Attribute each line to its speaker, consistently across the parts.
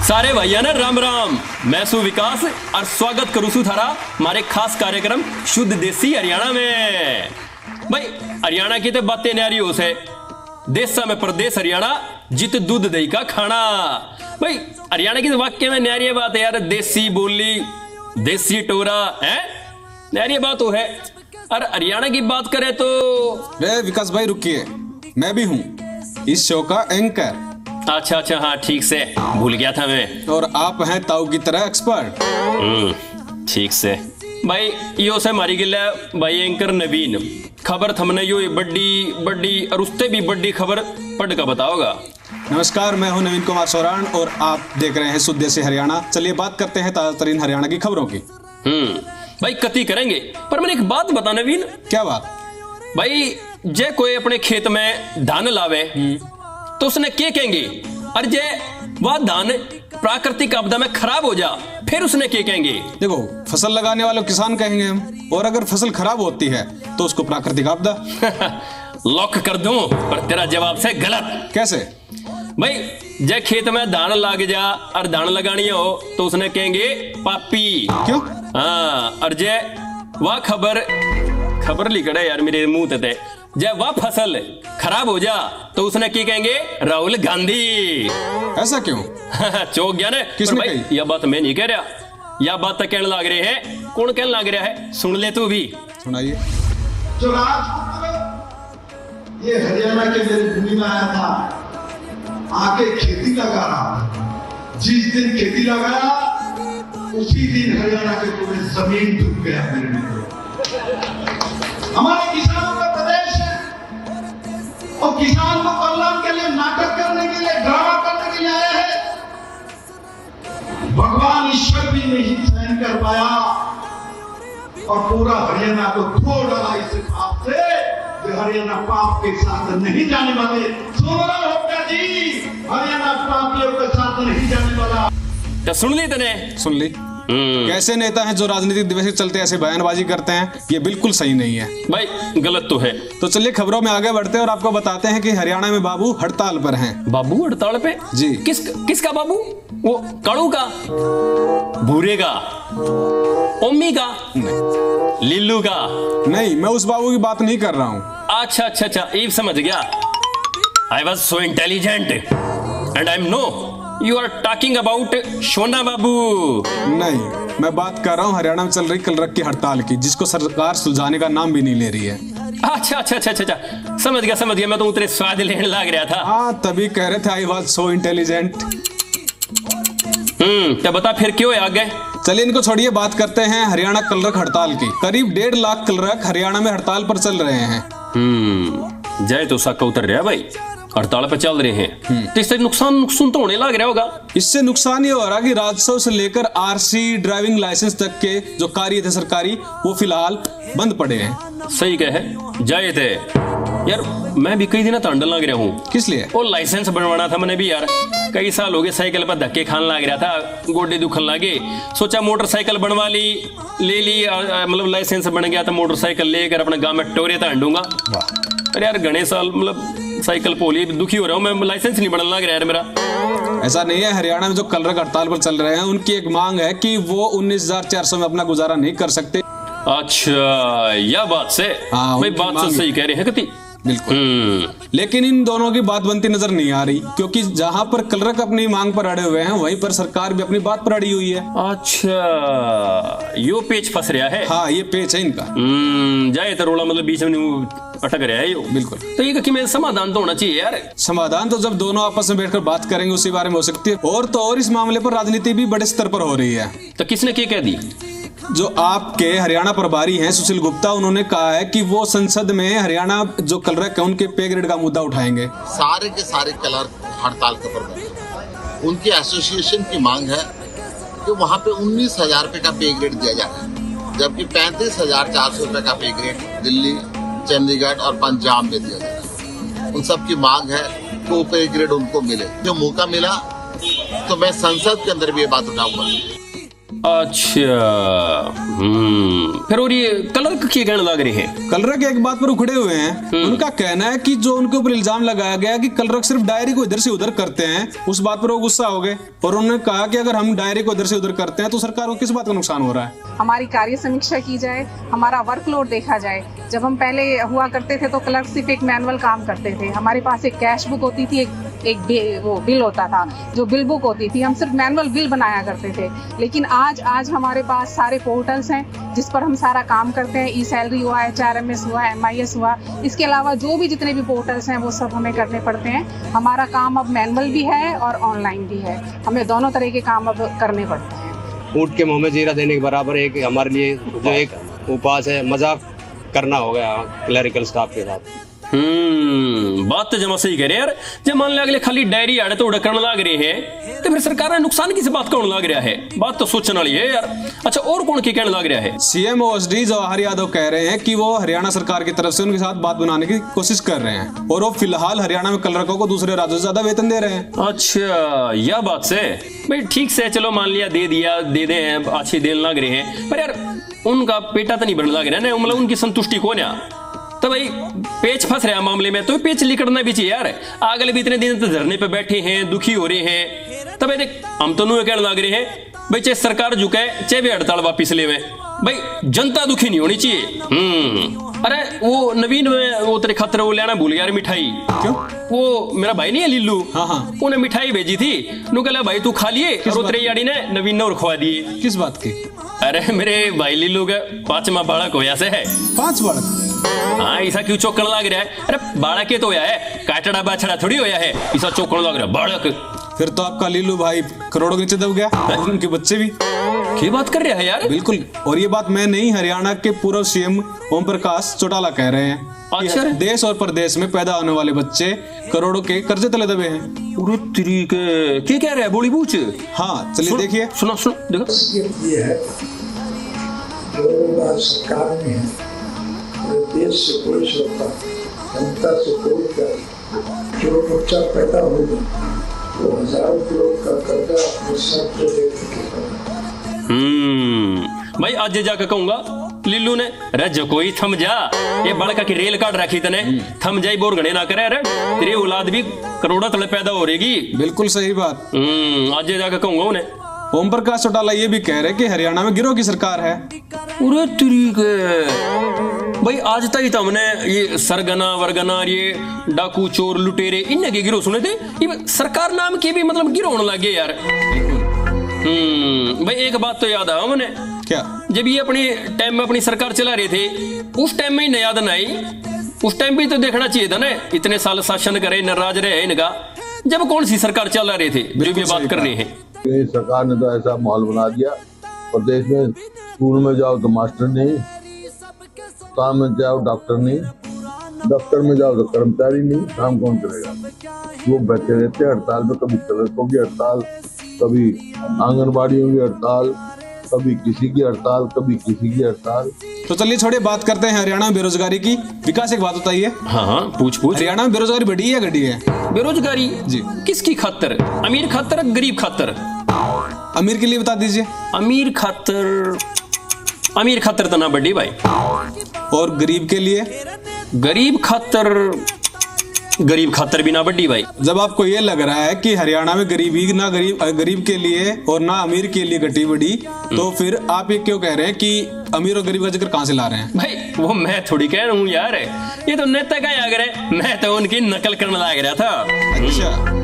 Speaker 1: सारे भैया ने राम राम। मैं सु विकास और स्वागत करूँ सु थारा हमारे खास कार्यक्रम शुद्ध देसी हरियाणा में। भाई हरियाणा की तो बातें न्यारी हो से, देशा में प्रदेश हरियाणा जित दूध दही का खाना। भाई हरियाणा की तो वाक्य में न्यारी बात है यार, देसी बोली देसी टोरा है, न्यारी बात तो है। और हरियाणा की बात करें तो
Speaker 2: विकास भाई रुकिए, मैं भी हूँ इस शो का एंकर।
Speaker 1: अच्छा हाँ ठीक से भूल गया था मैं।
Speaker 2: और आप हैं ताऊ की तरह एक्सपर्ट।
Speaker 1: ठीक से भाई यो से मारी गिला भाई एंकर नवीन। खबर थमने यो बड़ी और उससे भी बड़ी खबर पढ़ का बताओगा।
Speaker 2: नमस्कार, मैं हूं नवीन कुमार सोरान और आप देख रहे हैं शुद्ध देसी हरियाणा। चलिए बात करते हैं ताजा तरीन हरियाणा की खबरों की।
Speaker 1: भाई कति करेंगे, पर मैंने एक बात बता नवीन।
Speaker 2: क्या बात?
Speaker 1: भाई जे कोई अपने खेत में धान लावे तो उसने क्या कहेंगे, और जे वह धान प्राकृतिक आपदा में खराब हो जा फिर उसने क्या कहेंगे?
Speaker 2: देखो, फसल लगाने वालों किसान कहेंगे हम, और अगर फसल खराब होती है तो उसको प्राकृतिक आपदा।
Speaker 1: लॉक कर दूं, पर तेरा जवाब से गलत।
Speaker 2: कैसे?
Speaker 1: भाई जे खेत में धान लग जा और धान लगानी हो तो उसने कहेंगे पापी।
Speaker 2: क्यों?
Speaker 1: हाँ, और जे वह खबर लिख रहा है यार मेरे मुंह ते, जब वह फसल खराब हो जा तो उसने क्या कहेंगे? राहुल गांधी।
Speaker 2: ऐसा क्यों?
Speaker 1: चौक गया ना।
Speaker 2: किसने कही?
Speaker 1: यह बात मैं नहीं कह रहा, यह बात तो कहने लग रहे हैं। कौन कहने लग रहा है? सुन ले तू भी।
Speaker 2: सुनाइए।
Speaker 3: जो राजपूत ये हरियाणा के मेरी भूमि में आया था, आके खेती लगा रहा। जिस दिन खेती लगाया उसी दिन हरियाणा के पूरे जमीन डूब गया मेरे मित्रों। हमारे किसानों का प्रदेश है और किसान को कल्याण के लिए नाटक करने के लिए, ड्रामा करने के लिए आया है। भगवान ईश्वर भी नहीं सहन कर पाया और पूरा हरियाणा को धो डाला इस पाप से। जो हरियाणा पाप के साथ नहीं जाने वाले, सुन रहे हो क्या जी? हरियाणा पापियों के साथ नहीं जाने वाला।
Speaker 1: तो सुन ली तने?
Speaker 2: सुन ली। कैसे नेता हैं जो राजनीतिक दिवस के चलते ऐसे बयानबाजी करते हैं? ये बिल्कुल सही नहीं है
Speaker 1: भाई, गलत तो है।
Speaker 2: तो चलिए खबरों में आगे बढ़ते हैं और आपको बताते हैं कि हरियाणा में बाबू हड़ताल पर हैं।
Speaker 1: बाबू हड़ताल पे?
Speaker 2: जी।
Speaker 1: किसका बाबू? वो काड़ू का, भूरे का, ओमी का,
Speaker 2: नहीं।
Speaker 1: लिल्लू का?
Speaker 2: नहीं, मैं उस बाबू की बात नहीं कर रहा हूँ।
Speaker 1: अच्छा ये समझ गया। I was so intelligent and I am know you are talking about सोना बाबू।
Speaker 2: नहीं, मैं बात कर रहा हूँ हरियाणा में चल रही कलरक की हड़ताल की, जिसको सरकार सुलझाने का नाम भी नहीं ले रही है।
Speaker 1: अच्छा समझ गया। मैं तो उतरे स्वाद लेने लग रहा था।
Speaker 2: हाँ, तभी कह रहे थे आई वाज सो इंटेलिजेंट।
Speaker 1: तो बता फिर क्यों है आगे?
Speaker 2: चलिए इनको छोड़िए, बात करते हैं हरियाणा कलरक हड़ताल की। करीब 1.5 लाख कलरक हरियाणा में हड़ताल पर चल रहे हैं।
Speaker 1: जय तो साका उतर रहा भाई, हड़ताल पे चल रहे हैं। तो इससे नुकसान तो होने लग रहा होगा।
Speaker 2: इससे नुकसान ये हो रहा कि राजस्व से लेकर आरसी, ड्राइविंग लाइसेंस तक के जो कार्य थे सरकारी, वो फिलहाल बंद पड़े हैं।
Speaker 1: सही कहे जय थे यार, मैं भी कई दिन तंडल लग रहा हूँ।
Speaker 2: किस लिए?
Speaker 1: वो लाइसेंस बनवाना था मैंने भी यार। कई साल हो गए साइकिल पर धक्के खाने लग रहा था, गोडे दुखन लगे। सोचा मोटरसाइकिल बनवा ली, ले ली, मतलब लाइसेंस बन गया तो मोटरसाइकिल लेकर अपने गाँव में टोरे तांडूंगा। अरे यार घने साल मतलब साइकिल पोली दुखी हो रहा हूँ मैं, लाइसेंस नहीं बनने लग रहा है मेरा।
Speaker 2: ऐसा नहीं है, हरियाणा में जो कलरक हड़ताल पर चल रहे हैं उनकी एक मांग है कि वो 19,400 में अपना गुजारा नहीं कर सकते।
Speaker 1: अच्छा, यह बात से?
Speaker 2: हाँ,
Speaker 1: भाई बात तो सही कह रहे हैं कति।
Speaker 2: बिल्कुल। लेकिन इन दोनों की बात बनती नजर नहीं आ रही, क्योंकि जहां पर कलरक अपनी मांग पर अड़े हुए हैं वहीं पर सरकार भी अपनी बात पर अड़ी हुई है।
Speaker 1: अच्छा, यो पेच फंस रहा है।
Speaker 2: हाँ, ये पेच है इनका।
Speaker 1: जाए तो रोला मतलब बीच में अटक रहा है यो।
Speaker 2: बिल्कुल।
Speaker 1: तो ये कि मेरा समाधान तो होना चाहिए यार।
Speaker 2: समाधान तो जब दोनों आपस में बैठकर बात करेंगे उसी बारे में हो सकती है। और तो और इस मामले पर राजनीति भी बड़े स्तर पर हो रही है।
Speaker 1: तो किसने क्या कह दी?
Speaker 2: जो आपके हरियाणा प्रभारी हैं सुशील गुप्ता, उन्होंने कहा है कि वो संसद में हरियाणा जो कलरक है उनके पे ग्रेड का मुद्दा उठाएंगे।
Speaker 4: सारे के सारे क्लर्क हड़ताल के प्रबंधक, उनकी एसोसिएशन की मांग है कि वहाँ पे 19,000 रुपये का पे ग्रेड दिया जाए, जबकि 35,400 रुपये का पे ग्रेड दिल्ली, चंडीगढ़ और पंजाब में दिया जाए। उन सब की मांग है कि वो पे ग्रेड उनको मिले। जो मौका मिला तो मैं संसद के अंदर भी ये बात उठाऊंगा।
Speaker 1: अच्छा। फिर और ये क्लर्क क्या कहने लग रहे हैं?
Speaker 2: क्लर्क एक बात पर उखड़े हुए हैं। उनका कहना है कि जो उनके ऊपर इल्जाम लगाया गया कि क्लर्क सिर्फ डायरी को इधर से उधर करते हैं, उस बात पर वो गुस्सा हो गए और उन्होंने कहा कि अगर हम डायरी को इधर से उधर करते हैं तो सरकार को किस बात का नुकसान हो रहा है।
Speaker 5: हमारी कार्य समीक्षा की जाए, हमारा वर्कलोड देखा जाए। जब हम पहले हुआ करते थे तो क्लर्क सिर्फ एक मैनुअल काम करते थे, हमारे पास एक कैश बुक होती थी, एक वो बिल होता था जो बिल बुक होती थी, हम सिर्फ मैनुअल बिल बनाया करते थे। लेकिन आज हमारे पास सारे पोर्टल्स हैं जिस पर हम सारा काम करते हैं। ई सैलरी हुआ, HRMS हुआ, MIS हुआ, इसके अलावा जो भी जितने भी पोर्टल्स हैं वो सब हमें करने पड़ते हैं। हमारा काम अब मैनुअल भी है और ऑनलाइन भी है, हमें दोनों तरह के काम अब करने पड़ते हैं।
Speaker 6: ऊँट के मुंह में जीरा देने के बराबर एक हमारे लिए जो एक उपास है, मजाक करना हो गया क्लरिकल स्टाफ के साथ।
Speaker 1: बात तो जमा सही कह रहे यार। जब मान लिया अगले खाली डायरी आड़े तो उड़ा करने लग रहे हैं तो फिर सरकार ने नुकसान किसी बात का होने लग रहा है? बात तो सोचने वाली है यार। अच्छा, और कौन की कहने लग रहा है?
Speaker 2: CM OSD जवाहर यादव कह रहे हैं कि वो हरियाणा सरकार की तरफ से उनके साथ बात बनाने की कोशिश कर रहे हैं और वो फिलहाल हरियाणा में क्लर्कों को दूसरे राज्यों से ज्यादा वेतन दे रहे हैं।
Speaker 1: अच्छा, यह बात से भाई ठीक से चलो मान लिया दे दिया, दे दे हैं, अच्छे देने लग रहे हैं, पर यार उनका पेटा तो नहीं बनने लग रहा है ना, मतलब उनकी संतुष्टि कौन है? तो भाई पेच फंस रहा है मामले में, तो पेच लिकड़ना भी चाहिए यार। अगले भी इतने दिन तो धरने पे बैठे हैं, दुखी हो रहे हैं, तब देख हम तो नहीं कहने लग रहे हैं भाई चाहे सरकार झुके चाहे भी हड़ताल वापिस ले, भाई जनता दुखी नहीं होनी चाहिए। अरे वो नवीन में वो तेरे खातर वो लेना भूल गया यार मिठाई।
Speaker 2: क्यों?
Speaker 1: वो मेरा भाई नहीं है लिल्लू,
Speaker 2: हाँ।
Speaker 1: उन्हें मिठाई भेजी थी, नु कहला भाई तू खा लिए, और तेरे याड़ी ने नवीन ने और खवा दिए।
Speaker 2: किस बात की?
Speaker 1: अरे मेरे भाई लिल्लू का 5वां बालक होया से है।
Speaker 2: 5 बालक?
Speaker 1: हाँ, ऐसा क्यों चौकन लग रहा है? अरे बालक तो होया है, काटड़ा बाछड़ा थोड़ी होया है, ऐसा चौकन लग रहा है बालक।
Speaker 2: फिर तो आपका लीलू भाई करोड़ों के नीचे दब गया, उनके बच्चे भी।
Speaker 1: क्या बात कर रहा है यार?
Speaker 2: बिल्कुल, और ये बात मैं नहीं, हरियाणा के पूर्व CM ओम प्रकाश चौटाला कह रहे हैं।
Speaker 1: अच्छा।
Speaker 2: देश और प्रदेश में पैदा होने वाले बच्चे करोड़ों के कर्जे तले दबे हैं।
Speaker 1: पूरे तरीके क्या कह रहा है बोली पूछ?
Speaker 2: हाँ, चलिए देखिए।
Speaker 1: सुनो देखो।
Speaker 7: ये है जो सरकार में है, देश से कोई श्रद्धा, जनता से कोई प्यार। जो बच्चा पैदा होगा वो हजारों करोड़ का कर्जा अपने सर पे लेकर
Speaker 1: भाई आज जाकर कहूंगा लिल्लू ने रज कोई थम जा, ये बड़का की रेल काट रखी तने, थम जाई बोर गणे ना करे, अरे तेरी औलाद भी करोड़ों तले पैदा हो रहेगी।
Speaker 2: बिल्कुल सही बात।
Speaker 1: आज जाकर कहूंगा उन्हें।
Speaker 2: ओम प्रकाश चौटाला ये भी कह रहे कि हरियाणा में गिरोह की सरकार है।
Speaker 1: पूरे तरीके भाई आज तक तो हमने ये सरगना वर्गना, ये डाकू चोर लुटेरे, इनके के गिरोह सुने थे, ये सरकार नाम की भी मतलब गिरोह होने लगे यार। भाई एक बात तो याद है हमने,
Speaker 2: क्या?
Speaker 1: जब ये अपनी टाइम में अपनी सरकार चला रहे थे उस टाइम में ही न याद न आई, उस टाइम भी तो देखना चाहिए था ना, इतने साल शासन करे न राज रहे इनका, जब कौन सी सरकार चला रहे थे जो भी बात कर रहे हैं।
Speaker 8: सरकार ने तो ऐसा माहौल बना दिया, प्रदेश में स्कूल में जाओ तो मास्टर नहीं, काम में जाओ डॉक्टर नहीं, दफ्तर में जाओ तो कर्मचारी नहीं, काम कौन करेगा? लोग बैठे रहते हैं हड़ताल पे, कभी क्लर्कों की हड़ताल, कभी आंगनबाड़ियों की हड़ताल, कभी किसी की हड़ताल, कभी किसी की हड़ताल।
Speaker 2: तो चलिए छोड़िए, बात करते हैं हरियाणा में बेरोजगारी की। विकास एक बात बताइए।
Speaker 1: हाँ पूछ।
Speaker 2: हरियाणा में बेरोजगारी बढ़ी है घटी है?
Speaker 1: बेरोजगारी
Speaker 2: जी
Speaker 1: किसकी खातर? अमीर खातर गरीब खातर?
Speaker 2: अमीर के लिए बता दीजिए।
Speaker 1: अमीर खातर तो ना बढ़ी भाई।
Speaker 2: और गरीब के लिए?
Speaker 1: गरीब खातर भी ना बढ़ी भाई।
Speaker 2: जब आपको ये लग रहा है कि हरियाणा में गरीबी ना गरीब के लिए और ना अमीर के लिए घटी बढ़ी, तो फिर आप ये क्यों कह रहे हैं कि अमीर और गरीब का जिक्र कहां से ला रहे हैं?
Speaker 1: भाई वो मैं थोड़ी कह रहा हूँ यार, ये तो नेता का याद है, मैं तो उनकी नकल करने लग रहा था।
Speaker 2: अच्छा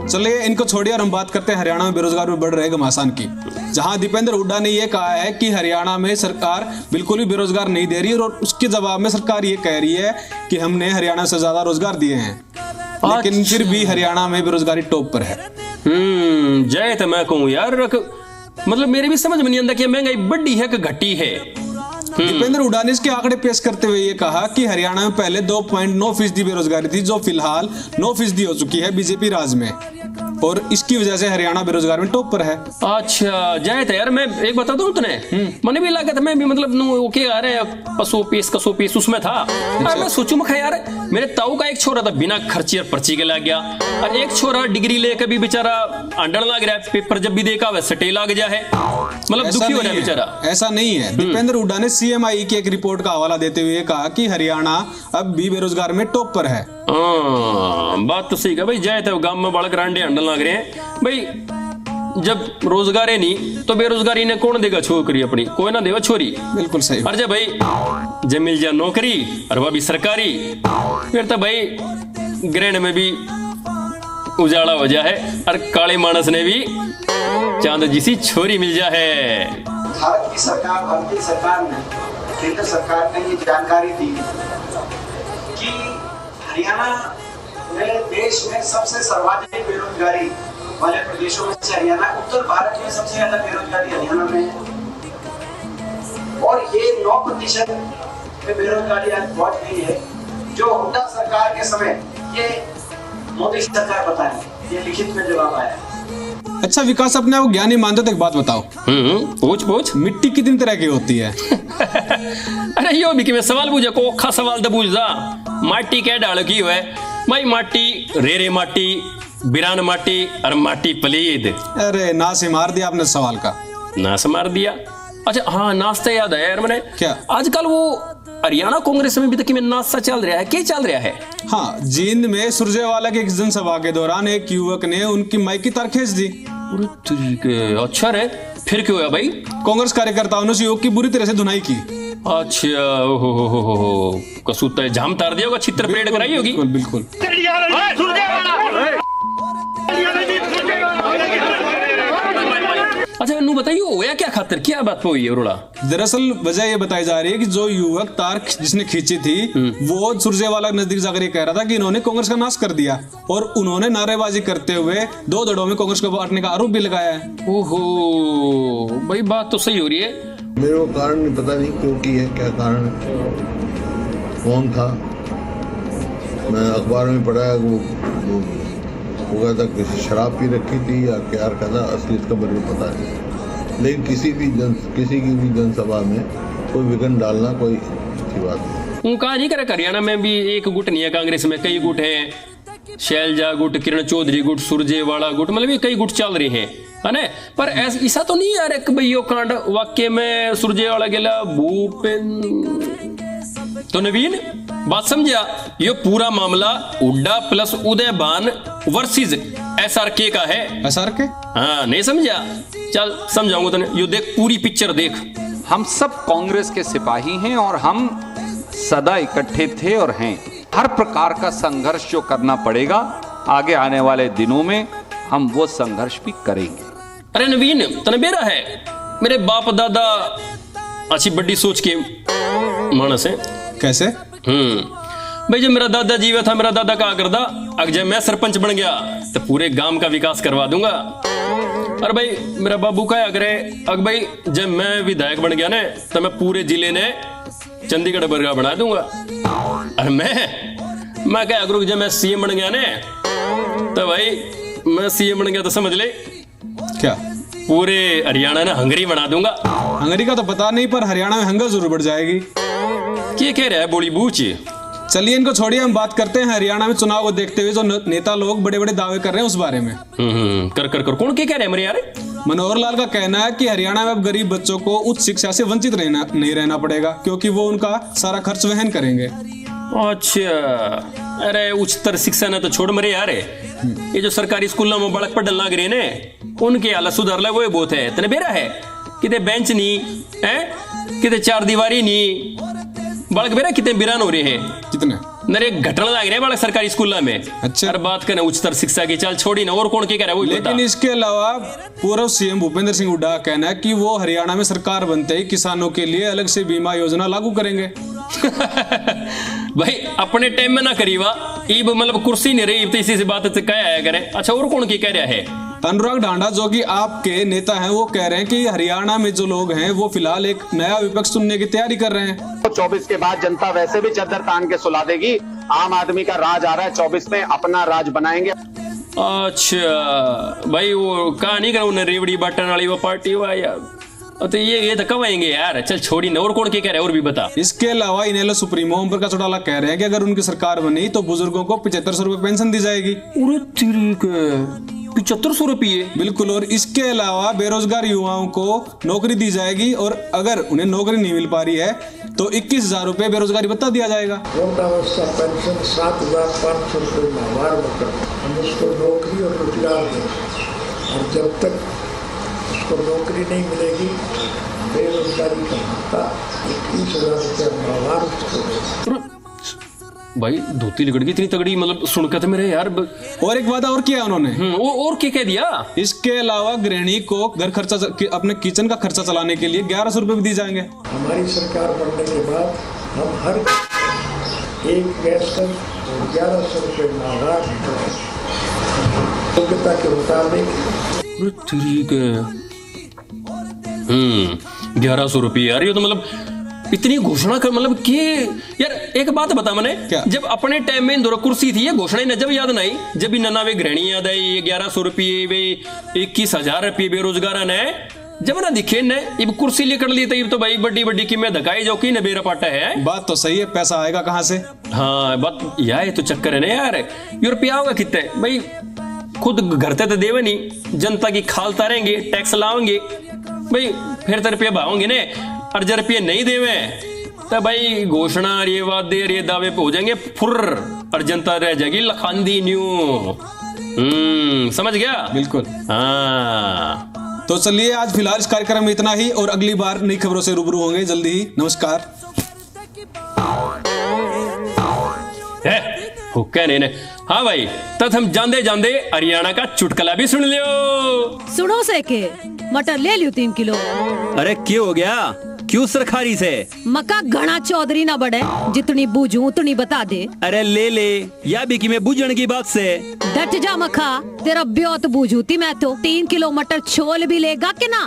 Speaker 2: चलिए इनको छोड़िए और हम बात करते हैं हरियाणा में बेरोजगारी बढ़ रहे घमासान की, जहां दीपेंद्र हुड्डा ने यह कहा है कि हरियाणा में सरकार बिल्कुल भी बेरोजगार नहीं दे रही, और उसके जवाब में सरकार ये कह रही है कि हमने हरियाणा से ज्यादा रोजगार दिए हैं, लेकिन फिर भी हरियाणा में बेरोजगारी टॉप पर है।
Speaker 1: जय तो मैं कहूँ यार, मतलब मेरे भी समझ में नहीं आता कि महंगाई बढ़ी है कि घटी है।
Speaker 2: दीपेंद्र हुड्डा ने इसके आंकड़े पेश करते हुए ये कहा कि हरियाणा में पहले 2.9% बेरोजगारी थी, जो फिलहाल 9% हो चुकी है बीजेपी राज में। और इसकी वजह से हरियाणा बेरोजगार में टॉप पर है।
Speaker 1: अच्छा जय थे यार, मैं एक बता दूं तुने, मैंने भी लगा था मैं भी मतलब ओके आ रहे पशु पीस कसो पीस उसमें था। और मैं सोचू मैं यार मेरे ताऊ का एक छोरा था बिना खर्ची और पर्ची के लग गया, और एक छोरा डिग्री लेकर भी बेचारा अंडर लग रहा है, पेपर जब भी देखा वह सटे लग गया है, मतलब दुखी हो रहा है बेचारा।
Speaker 2: ऐसा नहीं है। दीपेंद्र हुड्डा ने CMI की एक रिपोर्ट का हवाला देते हुए कहा कि हरियाणा अब भी बेरोजगार में टॉप पर है।
Speaker 1: बात तो सही है भाई, जाए थे गांव में बालक रांडे अंडल लग रहे हैं भाई, जब रोजगार है नहीं तो बेरोजगारी ने कौन देगा छोकरी अपनी, कोई ना देगा छोरी।
Speaker 2: बिल्कुल सही।
Speaker 1: और जब भाई जब मिल जाए नौकरी और वह भी सरकारी, फिर तो भाई ग्रहण में भी उजाला हो जाए और काले मानस ने भी चांद जैसी छोरी मिल जाए।
Speaker 9: भारत की सरकार, भारतीय सरकार ने, केंद्र सरकार ने ये जानकारी दी कि हरियाणा में देश में सबसे सर्वाधिक बेरोजगारी वाले प्रदेशों में से हरियाणा, उत्तर भारत में सबसे ज्यादा बेरोजगारी हरियाणा में है, और ये 9% में बेरोजगारी आज पहुंच गई है, जो हुड्डा सरकार के समय ये मोदी सरकार बता रही, ये लिखित में जवाब आया।
Speaker 2: अच्छा विकास, अपने आप ज्ञानी मानते तो एक बात बताओ।
Speaker 1: पूछ।
Speaker 2: मिट्टी कितनी तरह की होती है?
Speaker 1: अरे यो भी कि मैं सवाल पूछा को औखा सवाल तो पूछ जा। माटी क्या डाल की है भाई, माटी रेरे माटी, बिरान माटी और माटी पलीद।
Speaker 2: अरे नाश ही मार दिया आपने सवाल का।
Speaker 1: नाश मार दिया? अच्छा हाँ, नाश्ता याद है यार मैंने।
Speaker 2: क्या?
Speaker 1: आजकल वो हरियाणा कांग्रेस में भी तक में नाश्ता चल रहा है, क्या चल रहा है?
Speaker 2: हाँ, जींद में सुरजेवाला की एक जनसभा के दौरान एक युवक ने उनकी माइक की तार खींच दी।
Speaker 1: अच्छा रे, फिर क्यों है भाई?
Speaker 2: कांग्रेस कार्यकर्ताओं ने उस युवक की बुरी तरह से धुनाई की।
Speaker 1: अच्छा हो कसूता जाम तार दिया होगा, चित्र परेड कराई होगी।
Speaker 2: बिल्कुल।
Speaker 1: अच्छा नू बताइए होया क्या खातिर, क्या बात हुई है रोड़ा?
Speaker 2: दरअसल वजह ये बताई जा रही है कि जो युवक तार जिसने खींची थी वो सुरजेवाला नजदीक जाकर ये कह रहा था कि इन्होंने कांग्रेस का नाश कर दिया, और उन्होंने नारेबाजी करते हुए 2 धड़ों में कांग्रेस को बांटने का आरोप भी लगाया है।
Speaker 1: ओहो भाई, बात तो सही हो रही है।
Speaker 8: मेरे को कारण पता नहीं क्यों की है, क्या कारण, कौन था। मैं अखबार में पढ़ा है वो कहता था किसी शराब पी रखी थी या क्या रखा था, असली इसका मेरे को पता नहीं। लेकिन किसी की भी जनसभा में कोई विघन डालना कोई अच्छी बात नहीं।
Speaker 1: कहा नहीं करे, हरियाणा में भी एक गुट नहीं है, कांग्रेस में कई गुट हैं, शैलजा गुट, किरण चौधरी गुट, सुरजेवाला गुट, मतलब ये कई गुट चल रहे हैं, है ना? पर ऐसा तो नहीं यार एक भाई कांड वाक्य में सुरजेवाला गेला भूपेन तो नवीन बात समझा, ये पूरा मामला Hooda plus Udaybhan versus SRK का है।
Speaker 2: SRK?
Speaker 1: हाँ नहीं समझा, चल समझाऊंगा तने, यो देख पूरी पिक्चर देख।
Speaker 10: हम सब कांग्रेस के सिपाही हैं और हम सदा इकट्ठे थे और हैं। हर प्रकार का संघर्ष जो करना पड़ेगा आगे आने वाले दिनों में हम वो संघर्ष भी करेंगे।
Speaker 1: अरे नवीन तने बेरा है, मेरे बाप दादा अच्छी बड़ी सोच के मानस है।
Speaker 2: कैसे?
Speaker 1: भाई जब मेरा दादा जीवा था, मेरा दादा कहा करता अगर जब मैं सरपंच बन गया तो पूरे गांव का विकास करवा दूंगा। और भाई मेरा बाबू कहा करे अगर भाई जब मैं विधायक बन गया ना तो मैं पूरे जिले ने चंडीगढ़ बरगा बना दूंगा। और मैं क्या अगर जब मैं CM बन गया ना तो भाई मैं CM बन गया तो समझ ले
Speaker 2: क्या
Speaker 1: पूरे हरियाणा ने हंगरी बना दूंगा।
Speaker 2: हंगरी का तो पता नहीं, पर हरियाणा में हंगर जरूर बढ़ जाएगी।
Speaker 1: क्या कह रहा है बोली बूच?
Speaker 2: चलिए इनको छोड़िए, हम बात करते हैं हरियाणा में चुनाव को देखते हुए जो नेता लोग बड़े बड़े दावे कर रहे हैं उस बारे में।
Speaker 1: कर कौन क्या कह रहे हैं मेरे यार?
Speaker 2: मनोहर लाल का कहना है कि हरियाणा में अब गरीब बच्चों को उच्च शिक्षा से वंचित नहीं रहना पड़ेगा, क्योंकि वो उनका सारा खर्च वहन करेंगे।
Speaker 1: अच्छा, अरे उच्चतर शिक्षा ने तो छोड़ मरे यार, ये जो सरकारी स्कूलों में बालक पढ़ने लग रहे हैं उनके हालत सुधार ला वो बहुत है। तने बेरा है किते बेंच नहीं है, किते 4 दीवारी नहीं, बालक बेरा कितने बिरान हो रहे हैं,
Speaker 2: कितने
Speaker 1: नरे घटना लग रहे हैं बालक सरकारी स्कूलों में।
Speaker 2: अच्छा,
Speaker 1: और बात करें उच्चतर शिक्षा की, चल छोड़ी ना, और कौन क्या कह रहा है वो।
Speaker 2: लेकिन इसके अलावा पूर्व CM भूपेंद्र सिंह हुड्डा का कहना है कि वो हरियाणा में सरकार बनते ही किसानों के लिए अलग से बीमा योजना लागू करेंगे।
Speaker 1: भाई अपने टाइम में ना करीवा, इब मतलब कुर्सी नहीं रही, तो इसी से बात कह आया करें। अच्छा और कौन की कह रहा है?
Speaker 2: अनुराग ढांडा जो कि आपके नेता हैं वो कह रहे हैं कि हरियाणा में जो लोग हैं वो फिलहाल एक नया विपक्ष चुनने की तैयारी कर रहे हैं।
Speaker 11: 24 के बाद जनता वैसे भी चद्दर तान के सुला देगी। आम आदमी का राज आ रहा है, 24 में अपना राज बनाएंगे।
Speaker 1: अच्छा भाई वो कहानी कर उन्हें रेवड़ी बटन वाली वो पार्टी हुआ यार, तो ये तो कब आएंगे यार? चल छोड़ी न, और कौन क्या कह रहे हैं और भी बता।
Speaker 2: इसके अलावा इनेलो सुप्रीमो ओम प्रकाश चौटाला कह रहे हैं कि अगर उनकी सरकार बनी तो बुजुर्गों को 7500 रुपए पेंशन दी जाएगी।
Speaker 1: 7500 रुपये?
Speaker 2: बिल्कुल। और इसके अलावा बेरोजगार युवाओं को नौकरी दी जाएगी और अगर उन्हें नौकरी नहीं मिल पा रही है तो 21,000 रुपए बेरोजगारी भत्ता दिया जाएगा।
Speaker 7: वृद्धावस्था पेंशन 7,500 रुपये माहवार होकर हम उसको नौकरी और रोजगार दें, और जब तक उसको नौकरी नहीं मिलेगी बेरोजगारी का भत्ता 21,000 रुपये माहवार उसको दें।
Speaker 1: भाई धोती लिगड़ गई इतनी तगड़ी, मतलब सुनकर तो मेरे यार।
Speaker 2: और एक वादा और किया उन्होंने।
Speaker 1: और क्या कह दिया? इसके
Speaker 2: अलावा गृहिणी को घर खर्चा अपने किचन का खर्चा चलाने के लिए 1100 रुपए भी दी जाएंगे।
Speaker 7: हमारी सरकार बनने के बाद हम हर एक गैस पर 1100 रुपये माहवार योग्यता के मुताबिक।
Speaker 1: ठीक है। 1100 रुपये यार, ये तो मतलब इतनी घोषणा कर, मतलब कि यार एक बात बता मैंने, जब अपने टाइम में इंदौर कुर्सी थी ये घोषणा न जब याद नहीं, जब 99 गृहिणी याद आई, 1100 रुपये वे 21,000 रुपये बेरोजगार ने जब ना दिखे न ये कुर्सी लेकर ली तो भाई बड़ी बड़ी कीमत धकाई जो की न बेरा पाटा है।
Speaker 2: बात तो सही है, पैसा आएगा कहाँ से?
Speaker 1: हाँ बात यार तो चक्कर है ना यार, ये रुपया होगा कितने भाई, खुद घर ते तो देवे नहीं, जनता की खाल तारेंगे, टैक्स लाओगे भाई, फिर तो रुपया भावोंगे ने, और जब रुपये नहीं देवे तो भाई घोषणा ये वादे ये दावे पे हो जाएंगे फुर, और जनता रह जाएगी लखांदी न्यू। समझ गया?
Speaker 2: बिल्कुल।
Speaker 1: हाँ
Speaker 2: तो चलिए आज फिलहाल इस कार्यक्रम में इतना ही, और अगली बार नई खबरों से रूबरू होंगे जल्दी ही। नमस्कार।
Speaker 1: हुक्का नहीं ने। हाँ भाई, तब हम जानते जानते हरियाणा का चुटकुला भी सुन लियो।
Speaker 11: सुनो से के मटर ले लियो 3 किलो।
Speaker 12: अरे क्यों हो गया, क्यों सरखारी से?
Speaker 11: मका घना चौधरी ना बढ़े, जितनी बूझू उतनी बता दे।
Speaker 12: अरे ले ले, या भी कि मैं बूझण की बात से
Speaker 11: डट जा मखा, तेरा ब्योत बूझूती मैं तो। 3 किलो मटर छोल भी लेगा कि ना?